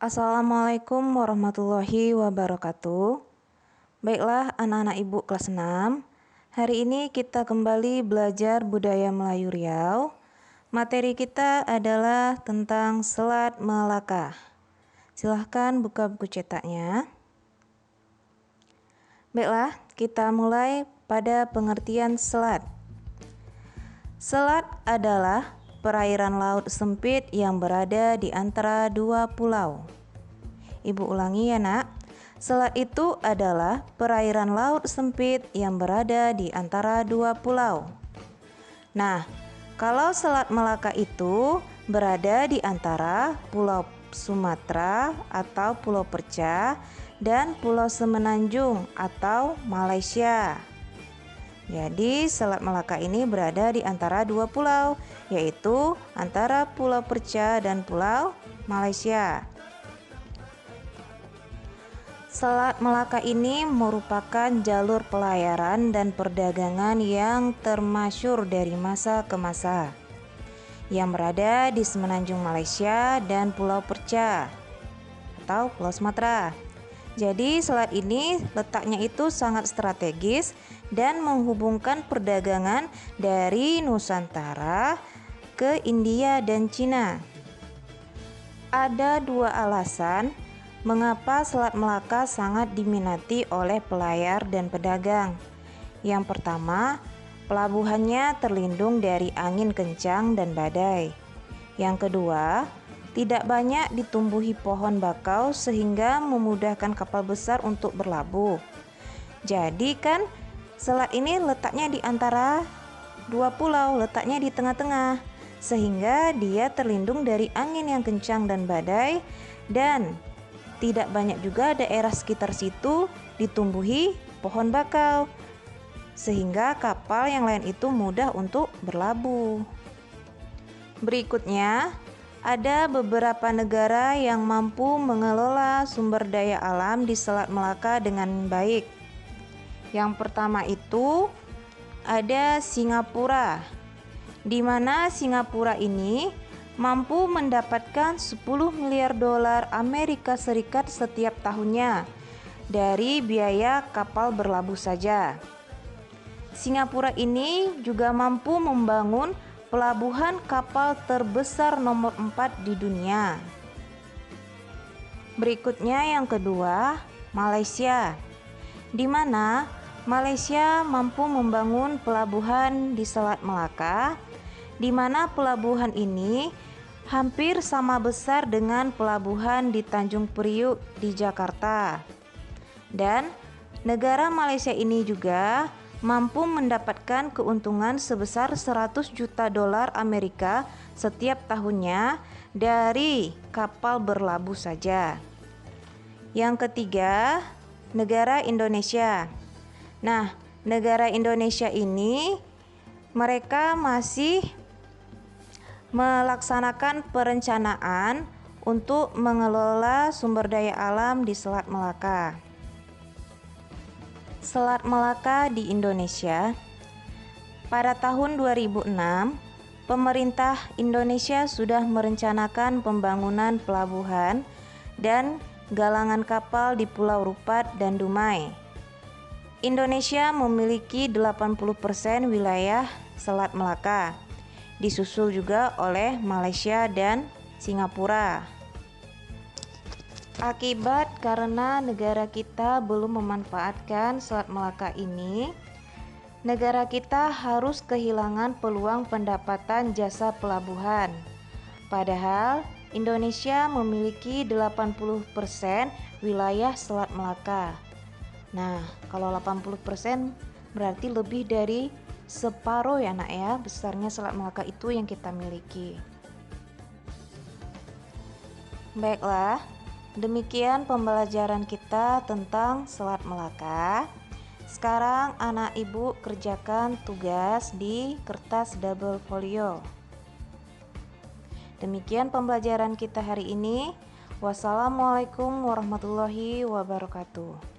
Assalamualaikum warahmatullahi wabarakatuh. Baiklah anak-anak ibu kelas 6, hari ini kita kembali belajar budaya Melayu Riau. Materi kita adalah tentang Selat Melaka. Silahkan buka buku cetaknya. Baiklah, kita mulai pada pengertian selat. Selat adalah perairan laut sempit yang berada di antara dua pulau. Ibu ulangi ya nak. Selat itu adalah perairan laut sempit yang berada di antara dua pulau. Nah, kalau Selat Melaka itu berada di antara Pulau Sumatera atau Pulau Perca dan Pulau Semenanjung atau Malaysia. Jadi Selat Melaka ini berada di antara dua pulau, yaitu antara Pulau Perca dan Pulau Malaysia. Selat Melaka ini merupakan jalur pelayaran dan perdagangan yang termasyhur dari masa ke masa, yang berada di Semenanjung Malaysia dan Pulau Perca atau Pulau Sumatera. Jadi selat ini letaknya itu sangat strategis dan menghubungkan perdagangan dari Nusantara ke India dan Cina. Ada dua alasan mengapa Selat Melaka sangat diminati oleh pelayar dan pedagang. Yang pertama, pelabuhannya terlindung dari angin kencang dan badai. Yang kedua, tidak banyak ditumbuhi pohon bakau sehingga memudahkan kapal besar untuk berlabuh. Jadi kan selat ini letaknya di antara dua pulau, letaknya di tengah-tengah, sehingga dia terlindung dari angin yang kencang dan badai, dan tidak banyak juga daerah sekitar situ ditumbuhi pohon bakau, sehingga kapal yang lain itu mudah untuk berlabuh. Berikutnya, ada beberapa negara yang mampu mengelola sumber daya alam di Selat Melaka dengan baik. Yang pertama itu ada Singapura, di mana Singapura ini mampu mendapatkan 10 miliar dolar Amerika Serikat setiap tahunnya dari biaya kapal berlabuh saja. Singapura ini juga mampu membangun pelabuhan kapal terbesar nomor 4 di dunia. Berikutnya yang kedua, Malaysia, di mana Malaysia mampu membangun pelabuhan di Selat Melaka, di mana pelabuhan ini hampir sama besar dengan pelabuhan di Tanjung Priuk di Jakarta. Dan negara Malaysia ini juga mampu mendapatkan keuntungan sebesar 100 juta dolar Amerika setiap tahunnya dari kapal berlabuh saja. Yang ketiga, negara Indonesia. Nah, negara Indonesia ini mereka masih melaksanakan perencanaan untuk mengelola sumber daya alam di Selat Melaka. Selat Melaka di Indonesia. Pada tahun 2006, pemerintah Indonesia sudah merencanakan pembangunan pelabuhan dan galangan kapal di Pulau Rupat dan Dumai. Indonesia memiliki 80% wilayah Selat Melaka, disusul juga oleh Malaysia dan Singapura. Akibat karena negara kita belum memanfaatkan Selat Melaka ini, negara kita harus kehilangan peluang pendapatan jasa pelabuhan. Padahal Indonesia memiliki 80% wilayah Selat Melaka. Nah, kalau 80% berarti lebih dari separuh ya nak ya, besarnya Selat Melaka itu yang kita miliki. Baiklah, demikian pembelajaran kita tentang Selat Melaka. Sekarang anak ibu kerjakan tugas di kertas double folio. Demikian pembelajaran kita hari ini. Wassalamualaikum warahmatullahi wabarakatuh.